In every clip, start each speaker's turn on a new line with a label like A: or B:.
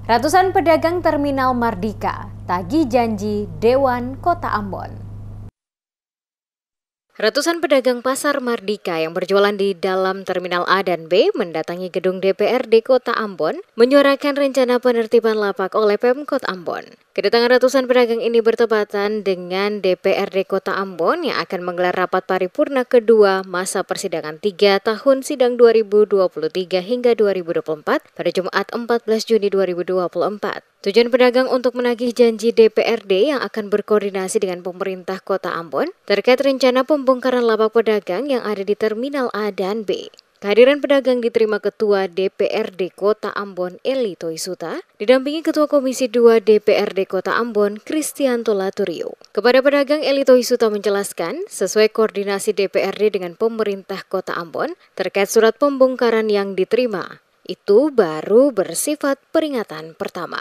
A: Ratusan pedagang Terminal Mardika tagih janji Dewan Kota Ambon. Ratusan pedagang Pasar Mardika yang berjualan di dalam Terminal A dan B mendatangi gedung DPRD Kota Ambon menyuarakan rencana penertiban lapak oleh Pemkot Ambon. Kedatangan ratusan pedagang ini bertepatan dengan DPRD Kota Ambon yang akan menggelar rapat paripurna kedua masa persidangan 3 tahun sidang 2023 hingga 2024 pada Jumat 14 Juni 2024. Tujuan pedagang untuk menagih janji DPRD yang akan berkoordinasi dengan pemerintah Kota Ambon terkait rencana pembongkaran lapak pedagang yang ada di Terminal A dan B. Kehadiran pedagang diterima Ketua DPRD Kota Ambon Eli Toisuta, didampingi Ketua Komisi 2 DPRD Kota Ambon Kristianto Laturio. Kepada pedagang, Eli Toisuta menjelaskan sesuai koordinasi DPRD dengan pemerintah Kota Ambon terkait surat pembongkaran yang diterima. Itu baru bersifat peringatan pertama.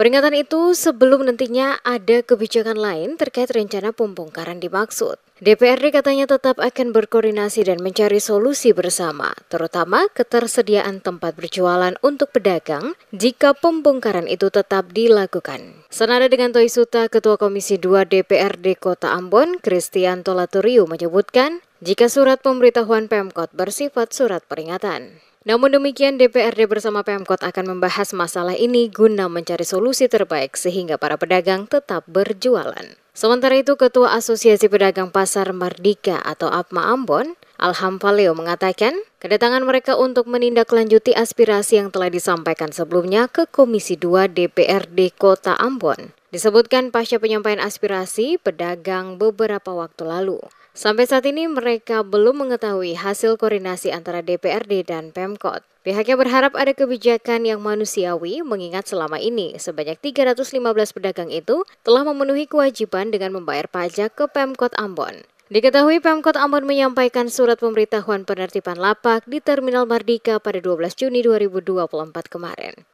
A: Peringatan itu sebelum nantinya ada kebijakan lain terkait rencana pembongkaran dimaksud. DPRD katanya tetap akan berkoordinasi dan mencari solusi bersama, terutama ketersediaan tempat berjualan untuk pedagang jika pembongkaran itu tetap dilakukan. Senada dengan Toisuta, Ketua Komisi 2 DPRD Kota Ambon, Kristianto Laturio menyebutkan jika surat pemberitahuan Pemkot bersifat surat peringatan. Namun demikian, DPRD bersama Pemkot akan membahas masalah ini guna mencari solusi terbaik sehingga para pedagang tetap berjualan. Sementara itu, Ketua Asosiasi Pedagang Pasar Mardika atau APMA Ambon, Alham Faleo mengatakan, kedatangan mereka untuk menindaklanjuti aspirasi yang telah disampaikan sebelumnya ke Komisi 2 DPRD Kota Ambon. Disebutkan pasca penyampaian aspirasi pedagang beberapa waktu lalu. Sampai saat ini mereka belum mengetahui hasil koordinasi antara DPRD dan Pemkot. Pihaknya berharap ada kebijakan yang manusiawi mengingat selama ini sebanyak 315 pedagang itu telah memenuhi kewajiban dengan membayar pajak ke Pemkot Ambon. Diketahui Pemkot Ambon menyampaikan surat pemberitahuan penertiban lapak di Terminal Mardika pada 12 Juni 2024 kemarin.